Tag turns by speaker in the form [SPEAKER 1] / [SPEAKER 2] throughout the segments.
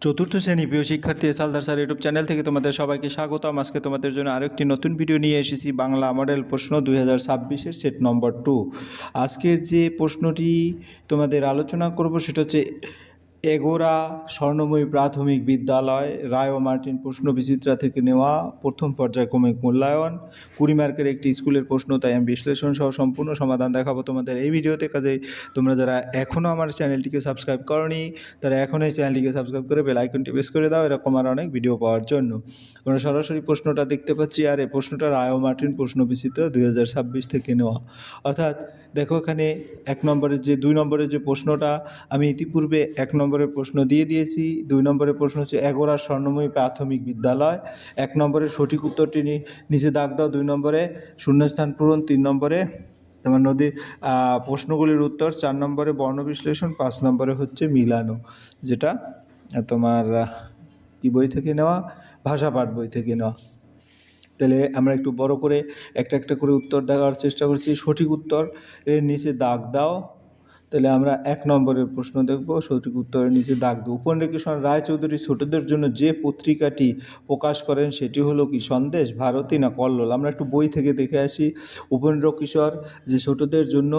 [SPEAKER 1] চতুর্থ শ্রেণী প্রিয় শিক্ষার্থী সালদার স্যার ইউটিউব চ্যানেল থেকে তোমাদের সবাইকে স্বাগতম। আজকে তোমাদের জন্য আরেকটি নতুন ভিডিও নিয়ে এসেছি। বাংলা মডেল প্রশ্ন 2026-এর সেট নম্বর 2। আজকের যে প্রশ্নটি তোমাদের আলোচনা করব সেটা হচ্ছে এগোরা স্বর্ণময়ী প্রাথমিক বিদ্যালয় রায় ও মার্টিন প্রশ্ন বিচিত্রা থেকে নেওয়া প্রথম পর্যায়ক্রমিক মূল্যায়ন 20 মার্কের একটি স্কুলের প্রশ্ন, তাই আমি বিশ্লেষণ সহ সম্পূর্ণ সমাধান দেখাবো তোমাদের এই ভিডিওতে। কাজেই তোমরা যারা এখনও আমার চ্যানেলটিকে সাবস্ক্রাইব করনি তারা এখনই চ্যানেলটিকে সাবস্ক্রাইব করে বেল আইকনটি প্রেস করে দাও এরকম আর অনেক ভিডিও পাওয়ার জন্য। আমরা সরাসরি প্রশ্নটা দেখতে পাচ্ছি, আর এই প্রশ্নটা রায় ও মার্টিন প্রশ্ন বিচিত্রা 2026 থেকে নেওয়া। অর্থাৎ দেখো এখানে 1 নম্বরের যে 2 নম্বরের যে প্রশ্নটা আমি ইতিপূর্বে 1 নম্বরের প্রশ্ন দিয়ে দিয়েছি। 2 নম্বরের প্রশ্ন হচ্ছে এগোরা স্বর্ণময়ী প্রাথমিক বিদ্যালয়। 1 নম্বরের সঠিক উত্তরটি নিচে দাগ দাও, 2 নম্বরে শূন্যস্থান পূরণ, 3 নম্বরে তোমার প্রশ্নগুলির উত্তর, 4 নম্বরে বর্ণ বিশ্লেষণ, 5 নম্বরে হচ্ছে মিলানো, যেটা তোমার কি বই থেকে নেওয়া, ভাষাপাঠ বই থেকে নেওয়া। তাহলে আমরা একটু বড় করে একটা একটা করে উত্তর দেওয়ার চেষ্টা করছি। সঠিক উত্তর এর নিচে দাগ দাও। তাহলে আমরা 1 নম্বরের প্রশ্ন দেখব, সঠিক উত্তরের নিচে দাগ দেব। উপেন্দ্রকিশোর রায়চৌধুরী ছোটদের জন্য যে পত্রিকাটি প্রকাশ করেন সেটি হলো কি সন্দেশ, ভারতী না কল্লোল? আমরা একটু বই থেকে দেখে আসি। উপেন্দ্রকিশোর যে ছোটদের জন্য,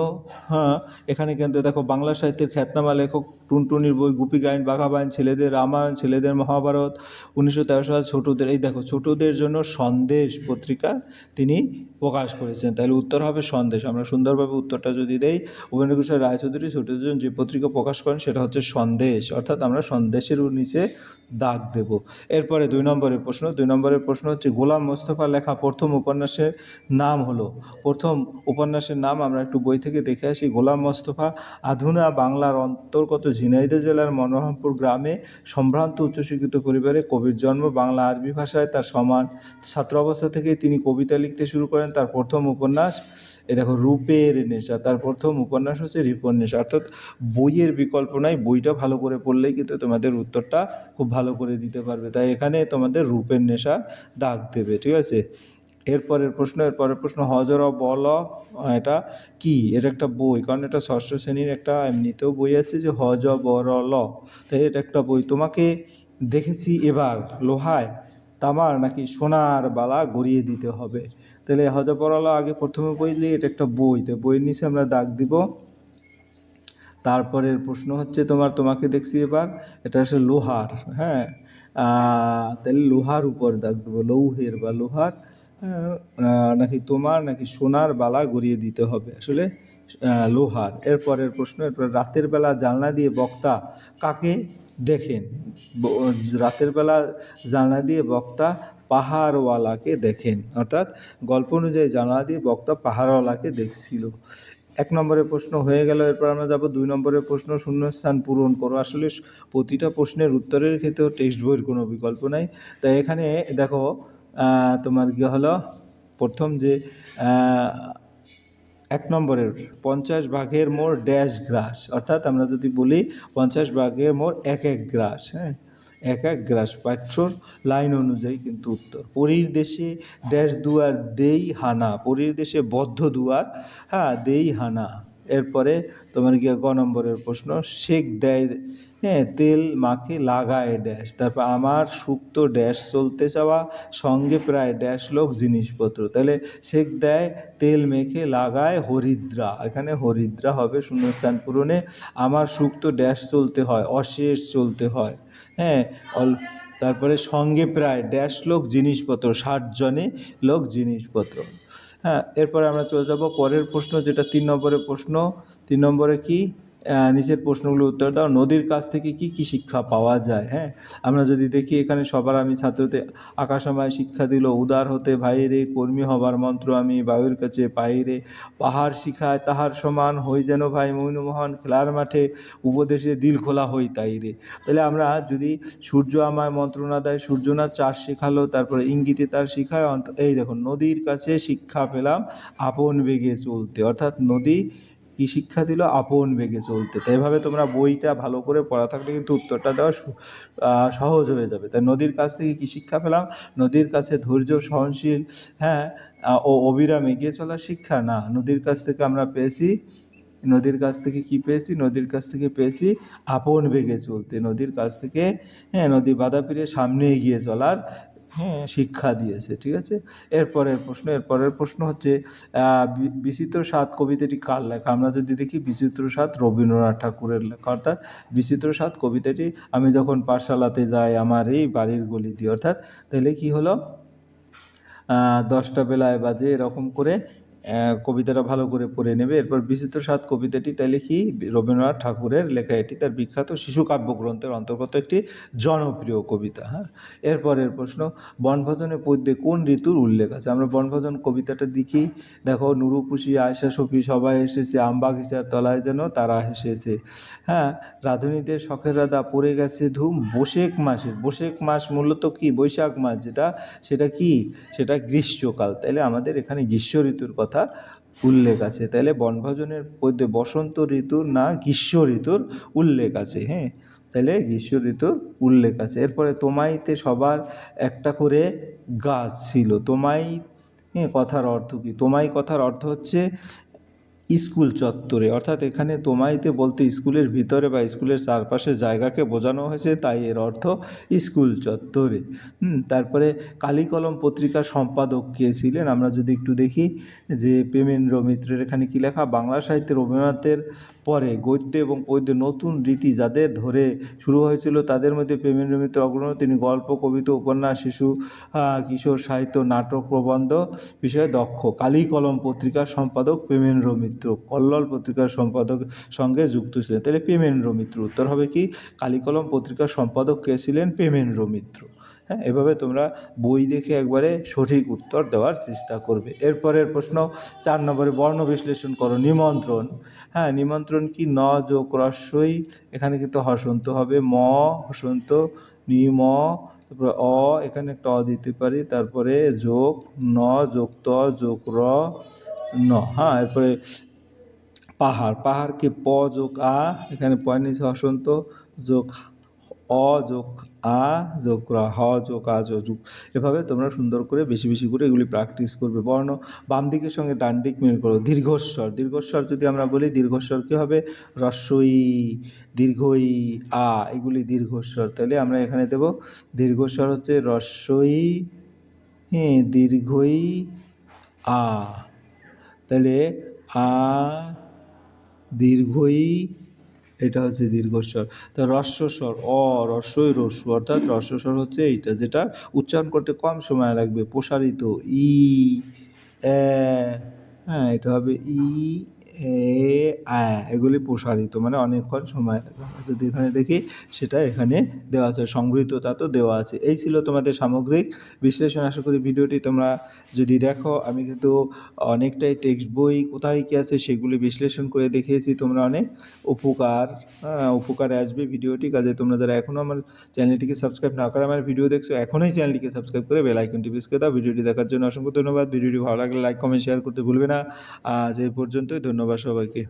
[SPEAKER 1] এখানে কিন্তু দেখো বাংলা সাহিত্যের খ্যাতনামা লেখক টুনটুনির বই, গুপি গাইন, বাঘা বাইন, ছেলেদের রামায়ণ, ছেলেদের মহাভারত, 1913 সাল ছোটদের, এই দেখো ছোটদের জন্য সন্দেশ পত্রিকা তিনি প্রকাশ করেছেন। তাহলে উত্তর হবে সন্দেশ। আমরা সুন্দরভাবে উত্তরটা যদি দেই, উপেন্দ্রকিশোর রায়চৌধুরী ছোটদের জন্য যে পত্রিকা প্রকাশ করেন সেটা হচ্ছে সন্দেশ, অর্থাৎ আমরা সন্দেশের নিচে দাগ দেব। এরপরে 2 নম্বরের প্রশ্ন। 2 নম্বরের প্রশ্ন হচ্ছে গোলাম মোস্তফার লেখা প্রথম উপন্যাসের নাম হলো। প্রথম উপন্যাসের নাম আমরা একটু বই থেকে দেখে আসি। গোলাম মোস্তফা আধুনা বাংলার অন্তর্গত ঝিনাইদহ জেলার মনোহরপুর গ্রামে সম্ভ্রান্ত উচ্চশিক্ষিত পরিবারে কবির জন্ম। বাংলা আরবি ভাষায় তার সমান ছাত্র অবস্থা থেকেই তিনি কবিতা লিখতে শুরু করেন। তার প্রথম উপন্যাস এই দেখো রূপের নেশা, তার প্রথম উপন্যাস হচ্ছে রূপের নেশা। অর্থাৎ বইয়ের বিকল্প নাই, বইটা ভালো করে পড়লেই কিন্তু তোমাদের উত্তরটা খুব ভালো করে দিতে পারবে। তাই এখানে তোমাদের রূপের নেশা দাগ দেবে, ঠিক আছে? এরপরের প্রশ্ন হজর বল, এটা কি? এটা একটা বই, কারণ এটা ষষ্ঠ শ্রেণীর একটা এমনিতেও বই আছে যে হজ বর ল, তাই এটা একটা বই। তোমাকে দেখেছি এবার লোহায় তামার নাকি সোনার বালা গড়িয়ে দিতে হবে। তাহলে হজ বর ল আগে প্রথমে বললে এটা একটা বই, তো বইয়ের নিচে আমরা দাগ দিব। তারপরের প্রশ্ন হচ্ছে তোমাকে দেখছি এবার, এটা হচ্ছে লোহার, হ্যাঁ, তাহলে লোহার উপর দাগ দেবো, লৌহের বা লোহার, নাকি তোমার নাকি সোনার বালা গড়িয়ে দিতে হবে, আসলে লোহার। এরপরের প্রশ্ন, এরপর রাতের বেলা জানলা দিয়ে বক্তা কাকে দেখেন? রাতের বেলা জানলা দিয়ে বক্তা পাহাড়ওয়ালাকে দেখেন, অর্থাৎ গল্প অনুযায়ী জানলা দিয়ে বক্তা পাহাড়ওয়ালাকে দেখছিল। 1 নম্বরের প্রশ্ন হয়ে গেল। এরপর আমরা যাব 2 নম্বরের প্রশ্ন, শূন্যস্থান পূরণ করো। আসলে প্রতিটা প্রশ্নের উত্তরের ক্ষেত্রেও টেক্সট বইয়ের কোনো বিকল্প নাই। তাই এখানে দেখো তোমার কী হলো, প্রথম যে 1 নম্বরের 50 ভাগের মোড় ড্যাশ গ্রাস, অর্থাৎ আমরা যদি বলি 50 ভাগের মোড় এক গ্রাস, হ্যাঁ, এক গ্রাস পাঠ্যর লাইন অনুযায়ী কিন্তু উত্তর। পরীর দেশে ড্যাশ দুয়ার দেই হানা, পরীর দেশে বদ্ধ দুয়ার, হ্যাঁ, দেই হানা। এরপরে তোমার গিয়ে গ নম্বরের প্রশ্ন, শেক দেয়, হ্যাঁ, তেল মাখে লাগায় ড্যাশ, তারপর আমার সুক্ত ড্যাশ চলতে চাওয়া সঙ্গে প্রায় ড্যাশ লোক জিনিসপত্র। তাহলে শেক দেয় তেল মেখে লাগায় হরিদ্রা, এখানে হরিদ্রা হবে শূন্যস্থান পূরণে। আমার সুক্ত ড্যাশ চলতে হয়, অশেষ চলতে হয়, হ্যাঁ, তারপরে সঙ্গে প্রায় ড্যাশ লোক জিনিসপত্র, 60 জনে লোক জিনিসপত্র, হ্যাঁ। এরপরে আমরা চলে যাব পরের প্রশ্ন, যেটা 3 নম্বরের প্রশ্ন। 3 নম্বরে কি, নিচের প্রশ্নগুলো উত্তর দাও। নদীর কাছ থেকে কি কি শিক্ষা পাওয়া যায়? হ্যাঁ, আমরা যদি দেখি এখানে সবার আমি ছাত্রদের আকাশ আমায় শিক্ষা দিল, উদার হতে ভাই রে, কর্মী হবার মন্ত্র আমি বায়ুর কাছে পাই রে, পাহাড় শিখায় তাহার সমান, হই যেন ভাই মৈনমোহন, খেলার মাঠে উপদেশে দিল খোলা হই তাই রে। তাহলে আমরা যদি সূর্য আমায় মন্ত্রণা দেয়, সূর্য না চাষ শেখালো, তারপরে ইঙ্গিতে তার শিখায়, এই দেখুন নদীর কাছে শিক্ষা পেলাম আপন বেগে চলতে, অর্থাৎ নদী কি শিক্ষা দিল? আপন বেগে চলতে। তো এভাবে তোমরা বইটা ভালো করে পড়া থাকলে কিন্তু উত্তরটা দেওয়া সহজ হয়ে যাবে। তাই নদীর কাছ থেকে কি শিক্ষা পেলাম? নদীর কাছে ধৈর্য, সহনশীল, হ্যাঁ, ও অবিরাম এগিয়ে চলার শিক্ষা না, নদীর কাছ থেকে আমরা পেয়েছি নদীর কাছ থেকে কি পেয়েছি? নদীর কাছ থেকে পেয়েছি আপন বেগে চলতে। নদীর কাছ থেকে নদী বাধা পেরিয়ে সামনে এগিয়ে চলার শিক্ষা দিয়েছে। ঠিক আছে? এরপরের প্রশ্ন হচ্ছে বিচিত্র স্বাদ কবিতাটি কার লেখা? আমরা যদি দেখি বিচিত্র স্বাদ রবীন্দ্রনাথ ঠাকুরের লেখা। অর্থাৎ বিচিত্র স্বাদ কবিতাটি আমি যখন পাঠশালাতে যাই আমার এই বাড়ির গলি দিয়ে, অর্থাৎ তাহলে কি হলো, 10টা বেলায় বাজে এরকম করে কবিতাটা ভালো করে পড়ে নেবে। এরপর বিচিত্র স্বাদ কবিতাটি তাইলে কি? রবীন্দ্রনাথ ঠাকুরের লেখা। এটি তার বিখ্যাত শিশু কাব্যগ্রন্থের অন্তর্গত একটি জনপ্রিয় কবিতা। এরপরের প্রশ্ন, বনভোজনে পদ্যে কোন ঋতুর উল্লেখ আছে? আমরা বনভোজন কবিতাটা দেখি। দেখো, নুরু পুষি আয়সা সফি সবাই এসেছে, আমবাগিচার তলায় যেন তারা হেসেছে। রাঁধুনিদের শখের রাধা পড়ে গেছে ধুম বৈশাখ মাসের। বৈশাখ মাস মূলত কি? বৈশাখ মাস সেটা কি? সেটা গ্রীষ্মকাল। তাইলে আমাদের এখানে গ্রীষ্ম ঋতুর কথা উল্লেখ আছে। তাইলে বনভোজনের পদ্যে বসন্ত ঋতুর না গ্রীষ্ম ঋতুর উল্লেখ আছে। তাহলে গ্রীষ্ম ঋতুর উল্লেখ আছে। এরপরে তোমাইতে সবার একটা করে গাছ ছিল। তোমাই কথার অর্থ কি? তোমাই কথার অর্থ হচ্ছে স্কুল চত্বরে, অর্থাৎ এখানে তোমাইতে বলতে স্কুলের ভিতরে বা স্কুলের চারপাশের জায়গাকে বোঝানো হয়েছে, তাই এর অর্থ স্কুল চত্বরে। তারপরে কালিকলম পত্রিকার সম্পাদক কে ছিলেন? আমরা যদি একটু দেখি যে প্রেমেন্দ্র মিত্রের এখানে কি লেখা, বাংলা সাহিত্যে রবীন্দ্রনাথের পরে গদ্য এবং পদ্যে নতুন রীতি যাদের ধরে শুরু হয়েছিল তাদের মধ্যে প্রেমেন্দ্র মিত্র অগ্রণী। তিনি গল্প, কবিতা, উপন্যাস, শিশু কিশোর সাহিত্য, নাটক, প্রবন্ধ বিষয়ে দক্ষ। কালিকলম পত্রিকার সম্পাদক প্রেমেন্দ্র মিত্র, কল্লোল পত্রিকার সম্পাদক সঙ্গে যুক্ত ছিলেন। তাহলে প্রেমেন্দ্র মিত্র। উত্তর হবে কি? কালিকলম পত্রিকার সম্পাদক কে ছিলেন? প্রেমেন্দ্র মিত্র। এভাবে তোমরা বই দেখে একবারে সঠিক উত্তর দেওয়ার চেষ্টা করবে। এরপরের প্রশ্ন 4 নম্বরে বর্ণ বিশ্লেষণ করো। নিমন্ত্রণ। নিমন্ত্রণ কি? ন যোগ রস্বই, এখানে কিন্তু হসন্ত হবে, ম হসন্ত, নিম, তারপরে এখানে একটা দিতে পারি, তারপরে যোগ ন যোগ ত যোগ র ন। এরপরে পাহাড়। পাহাড়কে প যোগ আ, এখানে পয়ের নিচে হসন্ত, যোগ যোগ আ যোগ র, হ যোগ আ যোগ। এভাবে তোমরা সুন্দর করে বেশি বেশি করে এগুলি প্র্যাকটিস করবে। বর্ণ বাম দিকের সঙ্গে ডান দিক মিল করো। দীর্ঘস্বর। দীর্ঘস্বর যদি আমরা বলি, দীর্ঘস্বর কী হবে? রস্বই, দীর্ঘই, আ, এগুলি দীর্ঘস্বর। তাহলে আমরা এখানে দেব দীর্ঘস্বর হচ্ছে রস্বই, দীর্ঘই, আ। তাহলে আ দীর্ঘই, এটা হচ্ছে দীর্ঘস্বর। তা রস্বস্বর রস্বই রস্যু, অর্থাৎ রস্বস্বর হচ্ছে এইটা, যেটা উচ্চারণ করতে কম সময় লাগবে। প্রসারিত ই এটা হবে ই এ আ, এগুলি প্রসারিত, মানে অনেকক্ষণ সময় লাগে। যদি এখানে দেখি সেটা এখানে দেওয়া আছে। সংগৃহীততা তো দেওয়া আছে। এই ছিল তোমাদের সামগ্রিক বিশ্লেষণ। আশা করি ভিডিওটি তোমরা যদি দেখো, আমি কিন্তু অনেকটাই টেক্সট বই কোথায় কী আছে সেগুলি বিশ্লেষণ করে দেখিয়েছি। তোমরা অনেক উপকারে আসবে ভিডিওটি। কাজে তোমরা যারা এখনও আমার চ্যানেলটিকে সাবস্ক্রাইব না করে আমার ভিডিও দেখছো, এখনই চ্যানেলটিকে সাবস্ক্রাইব করে বেল আইকনটি প্রেস করে দাও। ভিডিওটি দেখার জন্য অসংখ্য ধন্যবাদ। ভিডিওটি ভালো লাগলে লাইক, কমেন্ট, শেয়ার করতে ভুলবে না। আজ এই পর্যন্তই। ধন্যবাদ সবাইকে।